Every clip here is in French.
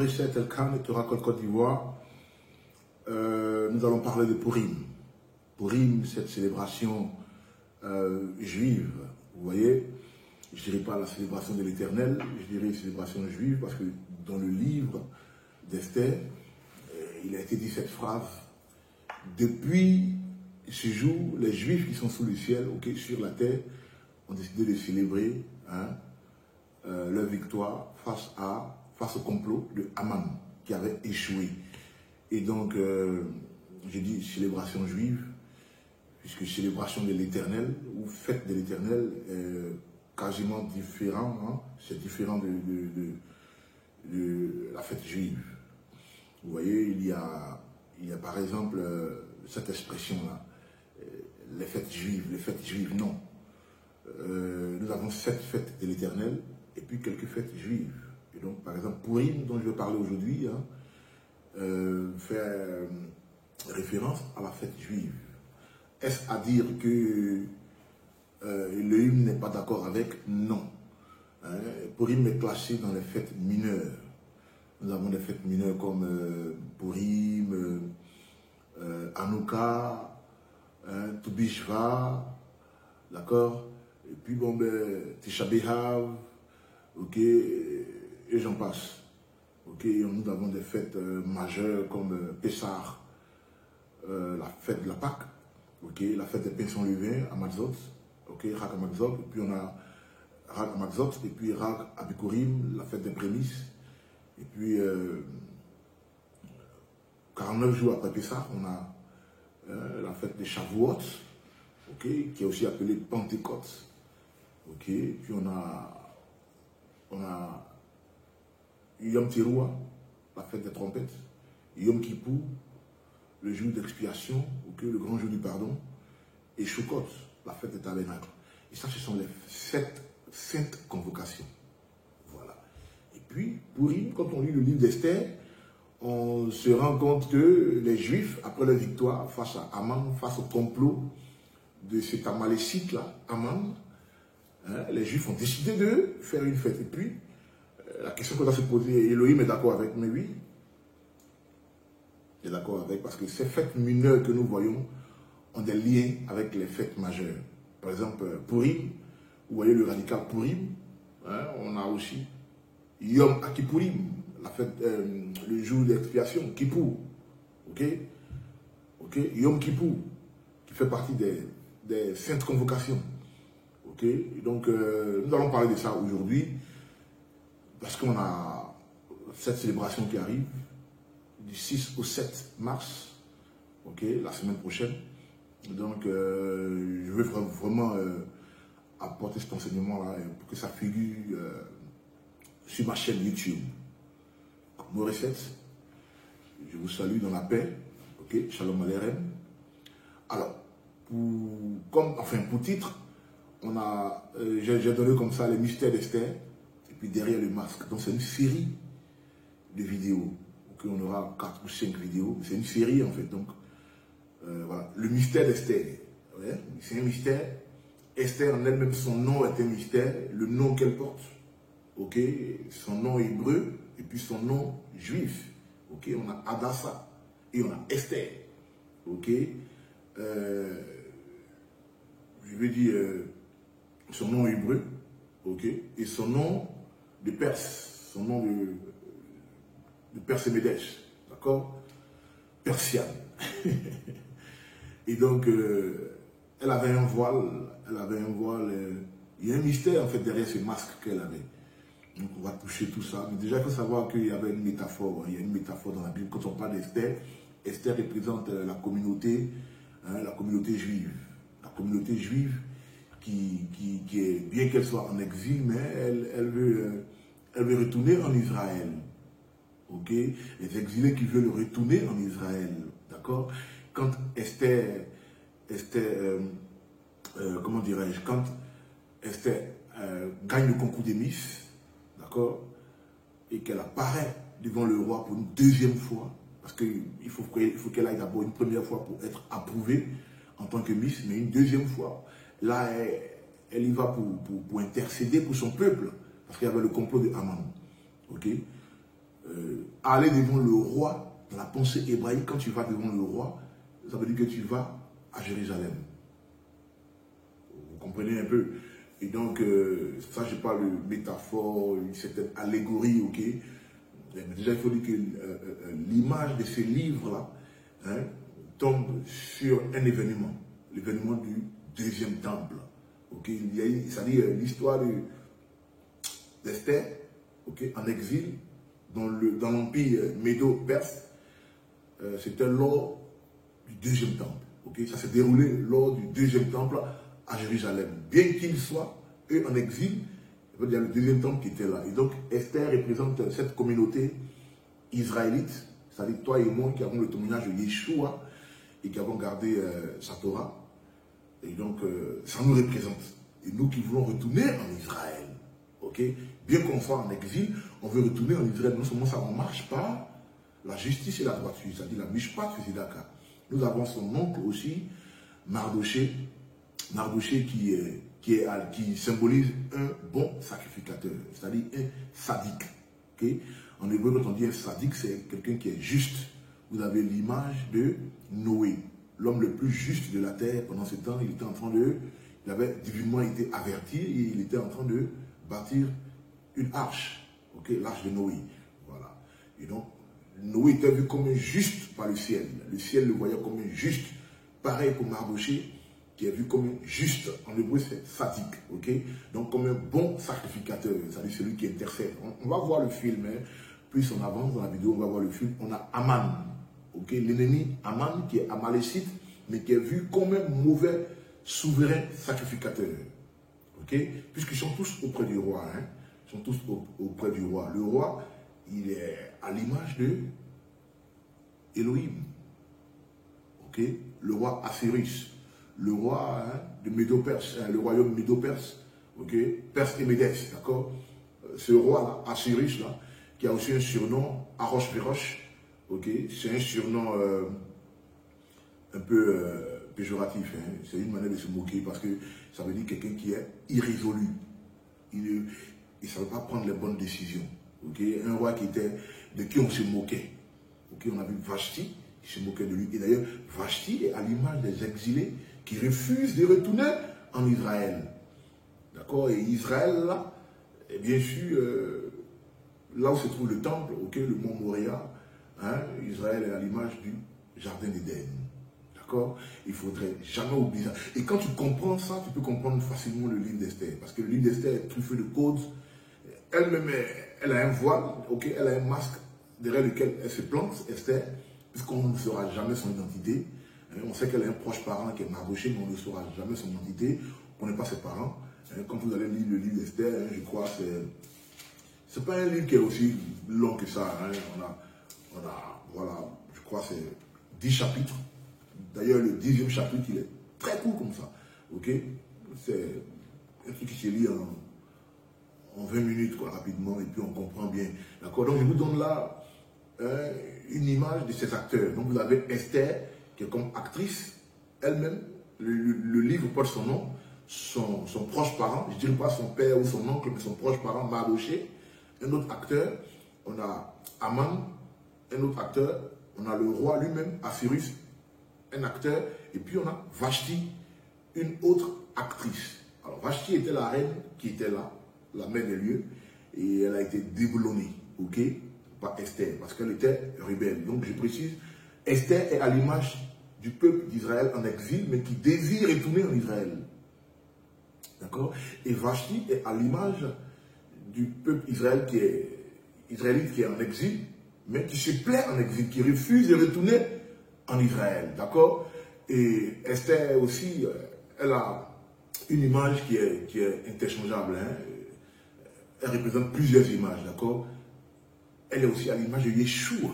Maurice Elkan, Torakol Côte d'Ivoire. Nous allons parler de Purim. Purim, cette célébration juive, vous voyez, je ne dirais pas la célébration de l'Éternel, je dirais une célébration juive, parce que dans le livre d'Esther, il a été dit cette phrase: depuis ce jour, les Juifs qui sont sous le ciel, sur la terre, ont décidé de célébrer leur victoire face au complot de Haman, qui avait échoué. Et donc, j'ai dit célébration juive, puisque célébration de l'Éternel, ou fête de l'Éternel, quasiment différent, hein? C'est différent de la fête juive. Vous voyez, il y a par exemple cette expression-là, les fêtes juives, non. Nous avons 7 fêtes de l'Éternel, et puis quelques fêtes juives. Et donc, par exemple, Purim, dont je vais parler aujourd'hui, hein, fait référence à la fête juive. Est-ce à dire que le hymne n'est pas d'accord avec? Non. Purim est classé dans les fêtes mineures. Nous avons des fêtes mineures comme Purim, Hanouka, Toubishva, d'accord? Et puis bon, Tisha B'Av, ok, et j'en passe. Ok, nous avons des fêtes majeures comme Pessah, la fête de la Pâque, ok, la fête des pains sans levain à Matzot, ok, Rak Matzot, et puis on a Rak Matzot, et puis Rak Abikurim, la fête des prémices, et puis 49 jours après Pessah, on a la fête des Shavuot, ok, qui est aussi appelée Pentecôte, ok, puis on a Yom Teruah, la fête des trompettes, Yom Kippour, le jour d'expiation, okay, le grand jour du pardon, et Sukkot, la fête des tabernacles. Et ça, ce sont les 7 saintes convocations. Voilà. Et puis, Purim, quand on lit le livre d'Esther, on se rend compte que les Juifs, après leur victoire face à Haman, face au complot de cet Amalécite-là, Haman, hein, les Juifs ont décidé de faire une fête. Et puis, la question qu'on doit se poser, Elohim est d'accord avec, mais oui, il est d'accord avec, parce que ces fêtes mineures que nous voyons ont des liens avec les fêtes majeures. Par exemple, Purim, vous voyez le radical Purim, hein, on a aussi Yom Kippourim, la fête, le jour d'expiation, Kippour, ok, Yom Kippour, qui fait partie des saintes convocations, ok. Et donc, nous allons parler de ça aujourd'hui, parce qu'on a cette célébration qui arrive du 6 au 7 mars, ok, la semaine prochaine. Donc, je veux vraiment apporter cet enseignement-là pour que ça figure sur ma chaîne YouTube. Maurice, je vous salue dans la paix, ok, Shalom Aleichem. Alors, pour titre, j'ai donné comme ça les mystères d'Esther. Et puis derrière le masque. Donc c'est une série de vidéos. Okay, on aura 4 ou 5 vidéos. C'est une série en fait. Donc voilà. Le mystère d'Esther. Ouais, c'est un mystère. Esther en elle-même, son nom est un mystère. Le nom qu'elle porte. Ok. Son nom hébreu. Et puis son nom juif. Ok. On a Hadassah. Et on a Esther. Ok. Je veux dire son nom hébreu. Ok. Et son nom de Perse, son nom de Perse et Médèche, d'accord, persiane. Et donc, elle avait un voile, il y a un mystère en fait derrière ce masque qu'elle avait. Donc on va toucher tout ça, mais déjà il faut savoir qu'il y avait une métaphore, hein, il y a une métaphore dans la Bible. Quand on parle d'Esther, Esther représente la communauté juive. La communauté juive qui est, bien qu'elle soit en exil, mais elle veut retourner en Israël. Ok? Les exilés qui veulent retourner en Israël. D'accord? Quand comment dirais-je, quand Esther gagne le concours des Miss, d'accord? Et qu'elle apparaît devant le roi pour une deuxième fois, parce qu'il faut qu'elle aille d'abord une première fois pour être approuvée en tant que Miss, mais une deuxième fois. Là, elle y va pour intercéder pour son peuple, parce qu'il y avait le complot de Haman. Ok? aller devant le roi, dans la pensée hébraïque, quand tu vas devant le roi, ça veut dire que tu vas à Jérusalem. Vous comprenez un peu? Et donc, ça, je parle de métaphore, une certaine allégorie, ok? Mais déjà, il faut dire que l'image de ces livres-là hein, tombe sur un événement, l'événement du deuxième temple. Okay? C'est-à-dire l'histoire d'Esther okay, en exil dans l'empire médo-perse. C'était lors du deuxième temple. Okay? Ça s'est déroulé lors du deuxième temple à Jérusalem. Bien qu'ils soient, eux, en exil, il y a le deuxième temple qui était là. Et donc, Esther représente cette communauté israélite, c'est-à-dire toi et moi qui avons le témoignage de Yeshua et qui avons gardé sa Torah. Et donc, ça nous représente. Et nous qui voulons retourner en Israël, ok? Bien qu'on soit en exil, on veut retourner en Israël. Non seulement ça ne marche pas, la justice et la droiture, c'est-à-dire la Mishpat Fizidaka. Nous avons son oncle aussi, Mardoché qui symbolise un bon sacrificateur, c'est-à-dire un sadique. Okay? En hébreu, quand on dit un sadique, c'est quelqu'un qui est juste. Vous avez l'image de Noé, l'homme le plus juste de la terre. Pendant ce temps, il avait divinement été averti et il était en train de bâtir une arche, okay? L'arche de Noé. Voilà. Et donc, Noé était vu comme un juste par le ciel. Le ciel le voyait comme un juste. Pareil pour Mardoché, qui est vu comme un juste. En hébreu, c'est sadique. Okay? Donc, comme un bon sacrificateur, c'est-à-dire celui qui intercède. On va voir le film. Hein. Plus on avance dans la vidéo, on va voir le film. On a Aman. Okay? L'ennemi Aman, qui est amalécite, mais qui est vu comme un mauvais souverain sacrificateur. Okay? Puisqu'ils sont tous auprès du roi. Hein? Ils sont tous auprès du roi. Le roi, il est à l'image de Elohim. Okay? Le roi Assyrus. Le roi hein, de Médo-Perse, hein, le royaume Médo-Perse. Okay? Perse et Médès. D'accord? Ce roi-là, Assyrus, là, qui a aussi un surnom, Arosh-Vérosh. Okay? C'est un surnom un peu péjoratif. Hein? C'est une manière de se moquer parce que ça veut dire quelqu'un qui est irrésolu. Il ne savait pas prendre les bonnes décisions. Okay? Un roi de qui on se moquait. Okay? On a vu Vashti qui se moquait de lui. Et d'ailleurs, Vashti est à l'image des exilés qui refusent de retourner en Israël. D'accord? Et Israël, là, est bien sûr, là où se trouve le temple, okay, le mont Moria, hein, Israël est à l'image du jardin d'Éden. D'accord? Il ne faudrait jamais oublier ça. Et quand tu comprends ça, tu peux comprendre facilement le livre d'Esther. Parce que le livre d'Esther est truffé de codes. Elle-même, elle a un voile, okay, elle a un masque derrière lequel elle se plante, Esther, puisqu'on ne saura jamais son identité. On sait qu'elle a un proche parent qui est Mardoché, mais on ne saura jamais son identité. On n'est pas ses parents. Quand vous allez lire le livre d'Esther, je crois que c'est pas un livre qui est aussi long que ça. Hein. Voilà, je crois que c'est 10 chapitres. D'ailleurs, le 10e chapitre, il est très court comme ça. Okay? C'est un truc qui se lit en 20 minutes, quoi, rapidement, et puis on comprend bien. D'accord? Donc, je vous donne là une image de ces acteurs. Donc, vous avez Esther, qui est comme actrice, elle-même. Le livre porte son nom, son proche parent, je ne dirais pas son père ou son oncle, mais son proche parent, Mardoché. Un autre acteur, on a Aman, un autre acteur, on a le roi lui-même, Assyrus, un acteur, et puis on a Vashti, une autre actrice. Alors Vashti était la reine qui était là, la mère des lieux, et elle a été déboulonnée, ok, par Esther, parce qu'elle était rebelle. Donc je précise, Esther est à l'image du peuple d'Israël en exil, mais qui désire retourner en Israël. D'accord? Et Vashti est à l'image du peuple israélite qui est en exil, mais qui se plaît en exil, qui refuse de retourner en Israël. D'accord? Et Esther aussi, elle a une image qui est interchangeable. Hein? Elle représente plusieurs images. D'accord? Elle est aussi à l'image de Yeshua.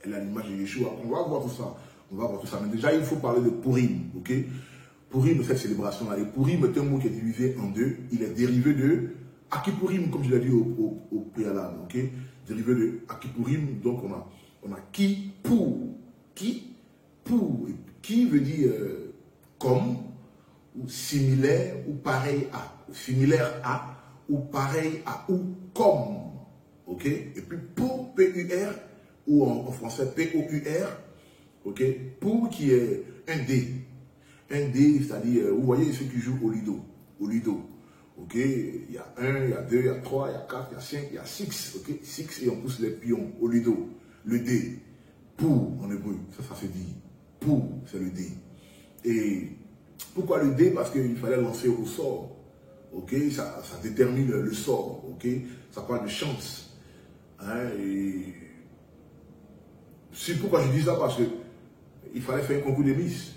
Elle est à l'image de Yeshua. On va voir tout ça. On va voir tout ça. Mais déjà, il faut parler de Purim. Ok? Purim, cette célébration-là. Et Purim est un mot qui est divisé en deux. Il est dérivé de Akipurim, comme je l'ai dit au préalable. Ok? Dérivé de Akipurim. Donc, on a qui pour. Qui pour. Qui veut dire comme, ou similaire, ou pareil à. Similaire à, ou pareil à, ou comme. ok? Et puis pour P-U-R, ou en français P-O-U-R, ok? Pour qui est un D. Un D, c'est-à-dire, vous voyez ceux qui jouent au Ludo. Au Ludo. Ok? Il y a 1, il y a 2, il y a 3, il y a 4, il y a 5, il y a 6. Ok? 6 et on pousse les pions au Ludo. Le D. Pour en hébreu. Ça se dit. Pour, c'est le D. Et pourquoi le dé? Parce qu'il fallait lancer au sort. Ok, ça détermine le sort. Ok, ça parle de chance. Hein, et c'est pourquoi je dis ça, parce qu'il fallait faire un concours de Miss.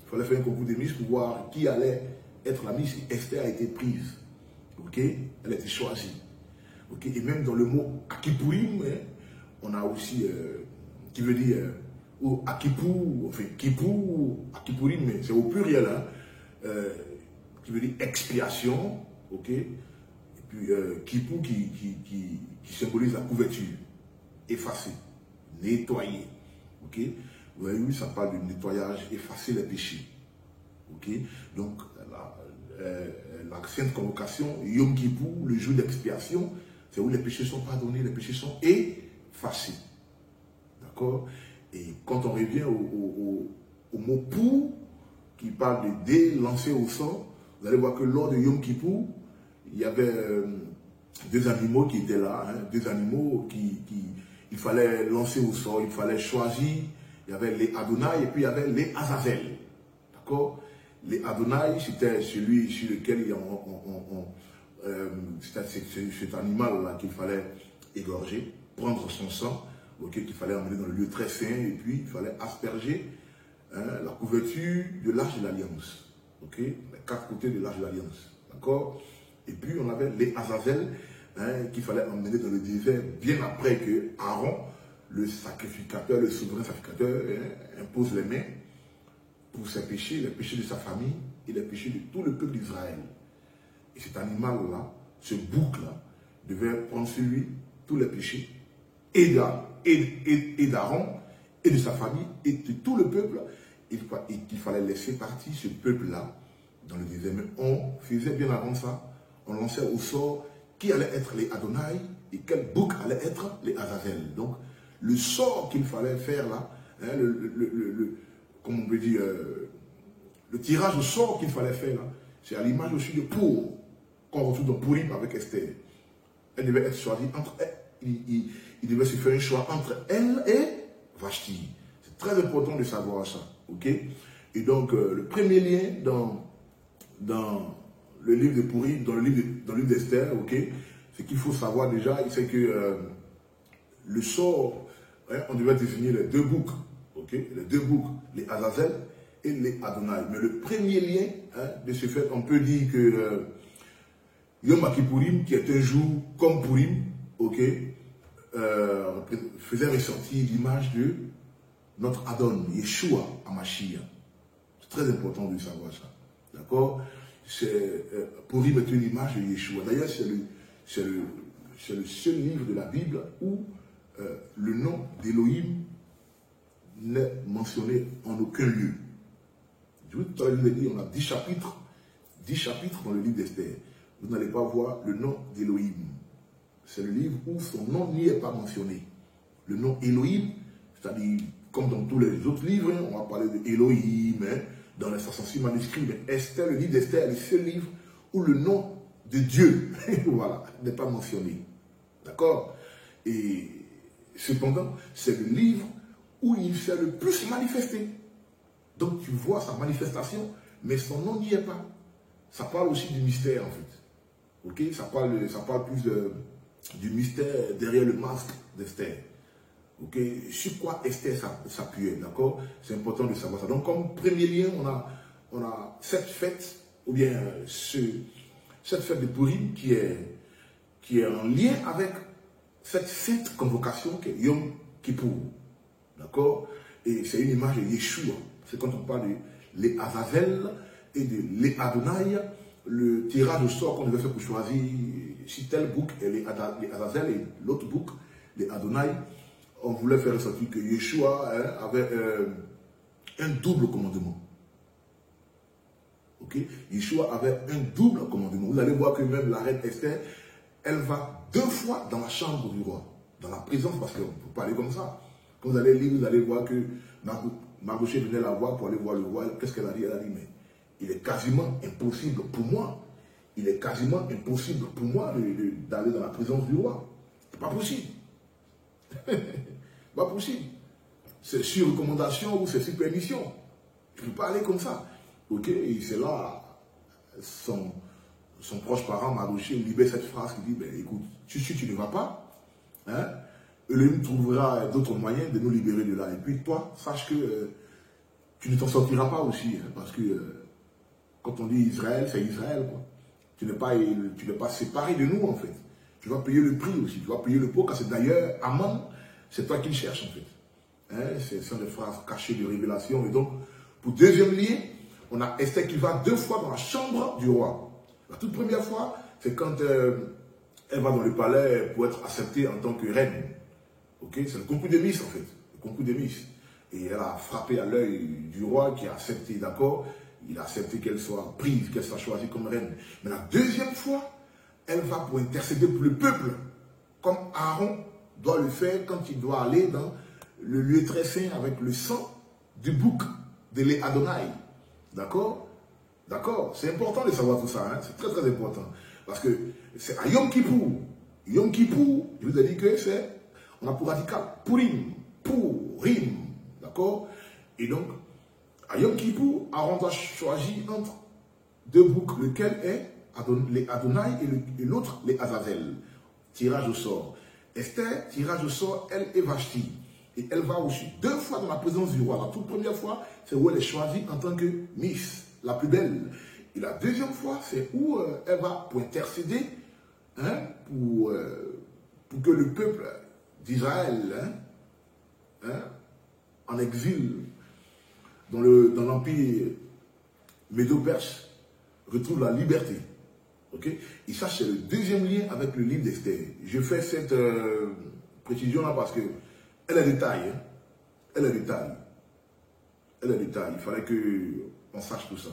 Il fallait faire un concours de Miss pour voir qui allait être la Miss. Esther a été prise. Ok, elle a été choisie. Ok, et même dans le mot Akipurim, hein, on a aussi qui veut dire ou Akipou, enfin Kipou, Akipurim, mais c'est au pluriel, hein, qui veut dire expiation, ok, et puis Kipou qui symbolise la couverture, effacer, nettoyer, ok. Vous avez vu, ça parle de nettoyage, effacer les péchés, ok. Donc la sainte convocation, Yom Kippur, le jour d'expiation, c'est où les péchés sont pardonnés, les péchés sont effacés, d'accord. Et quand on revient au mot pour, qui parle de dé lancé au sang, vous allez voir que lors de Yom Kippur, il y avait deux animaux qui étaient là, hein, deux animaux il fallait lancer au sang, il fallait choisir. Il y avait les Adonai et puis il y avait les Azazel. D'accord? Les Adonai, c'était celui sur lequel c'était cet animal-là qu'il fallait égorger, prendre son sang. Okay, qu'il fallait emmener dans le lieu très saint, et puis il fallait asperger la couverture de l'arche de l'Alliance. Okay, les 4 côtés de l'arche de l'Alliance. D'accord? Et puis on avait les Azazel qu'il fallait emmener dans le désert bien après que Aaron, le sacrificateur, le souverain sacrificateur, impose les mains pour ses péchés, les péchés de sa famille et les péchés de tout le peuple d'Israël. Et cet animal-là, ce bouc-là, devait prendre sur lui tous les péchés et d'Aaron et de sa famille et de tout le peuple, et qu'il fallait laisser partir ce peuple-là dans le désert. Mais on faisait bien avant ça, on lançait au sort qui allait être les Adonai et quel bouc allait être les Azazel. Donc le sort qu'il fallait faire là, hein, comment on peut dire, le tirage au sort qu'il fallait faire là, c'est à l'image aussi de Pour, qu'on retrouve dans Purim avec Esther. Elle devait être choisie entre elle. Il devait se faire un choix entre elle et Vashti. C'est très important de savoir ça. Ok? Et donc, le premier lien dans le livre de Purim, dans le livre d'Esther, ok, c'est qu'il faut savoir déjà, c'est que le sort, hein, on devait définir les deux boucs, ok, les deux boucs, les Azazel et les Adonai. Mais le premier lien, hein, de ce fait, on peut dire que Yom Kippourim, qui est un jour comme Purim, ok, faisait ressortir l'image de notre Adon, Yeshua Hamashiach. C'est très important de savoir ça. D'accord? Purim est une image de Yeshua. D'ailleurs, c'est le seul livre de la Bible où le nom d'Élohim n'est mentionné en aucun lieu. Je vous ai dit, on a 10 chapitres dans le livre d'Esther. Vous n'allez pas voir le nom d'Élohim. C'est le livre où son nom n'y est pas mentionné. Le nom Elohim, c'est-à-dire, comme dans tous les autres livres, on va parler d'Elohim, hein, dans les 66 manuscrits, mais Esther, le livre d'Esther, est le seul livre où le nom de Dieu, voilà, n'est pas mentionné. D'accord? Et cependant, c'est le livre où il s'est le plus manifesté. Donc tu vois sa manifestation, mais son nom n'y est pas. Ça parle aussi du mystère, en fait. Ok? Ça parle plus du mystère derrière le masque d'Esther. Ok, sur quoi Esther s'appuyait, d'accord? C'est important de savoir ça. Donc, comme premier lien, on a cette fête, ou bien cette fête de Purim qui est en lien avec cette sainte convocation qui est Yom Kippur, d'accord? Et c'est une image de Yeshua. C'est quand on parle de les Azazel et de les Adonai, le tirage au sort qu'on devait faire pour choisir si tel bouc est les Azazel et l'autre bouc, les Adonai. On voulait faire ressortir que Yeshua avait un double commandement. Ok? Yeshua avait un double commandement. Vous allez voir que même la reine Esther, elle va 2 fois dans la chambre du roi, dans la présence, parce qu'on ne peut pas aller comme ça. Quand vous allez lire, vous allez voir que Mardochée venait la voir pour aller voir le roi. Qu'est-ce qu'elle a dit? Elle a dit, mais il est quasiment impossible pour moi. Il est quasiment impossible pour moi d'aller dans la présence du roi. C'est pas possible. Pas possible. C'est sur recommandation ou c'est sur permission. Je ne peux pas aller comme ça. Ok, et c'est là, son proche parent, Mardochée, libère cette phrase qui dit, ben, écoute, si tu ne vas pas, hein, Elohim trouvera d'autres moyens de nous libérer de là. Et puis toi, sache que tu ne t'en sortiras pas aussi. Hein, parce que quand on dit Israël, c'est Israël. Quoi. Tu n'es pas séparé de nous en fait. Tu vas payer le prix aussi. Tu vas payer le pot. Car c'est d'ailleurs, Aman, c'est toi qui le cherches en fait. Hein, c'est des phrases cachées de révélation. Et donc, pour deuxième lien, on a Esther qui va 2 fois dans la chambre du roi. La toute première fois, c'est quand elle va dans le palais pour être acceptée en tant que reine. Okay? C'est le concours des Miss en fait, le concours des Miss. Et elle a frappé à l'œil du roi qui a accepté, d'accord, il a accepté qu'elle soit prise, qu'elle soit choisie comme reine. Mais la deuxième fois, elle va pour intercéder pour le peuple, comme Aaron doit le faire quand il doit aller dans le lieu très saint avec le sang du bouc de l'Adonai. D'accord? D'accord? C'est important de savoir tout ça, hein? C'est très très important. Parce que c'est à Yom Kippour. Yom Kippour, je vous ai dit que c'est... On a pour radical Purim, d'accord? Et donc, à Yom Kippour, Aaron doit choisir entre 2 boucs, lequel est les Adonai et l'autre les Azazel. Tirage au sort. Esther, tirage au sort, elle est Vashti. Et elle va aussi 2 fois dans la présence du roi. La toute première fois, c'est où elle est choisie en tant que Miss, la plus belle. Et la deuxième fois, c'est où elle va pour intercéder, hein, pour que le peuple d'Israël, en exil dans l'empire médo-perse, retrouve la liberté. Okay? Et ça, c'est le deuxième lien avec le livre d'Esther. Je fais cette précision-là parce que elle a des détails. Hein? Elle a des détails. Elle a des détails. Il fallait qu'on sache tout ça.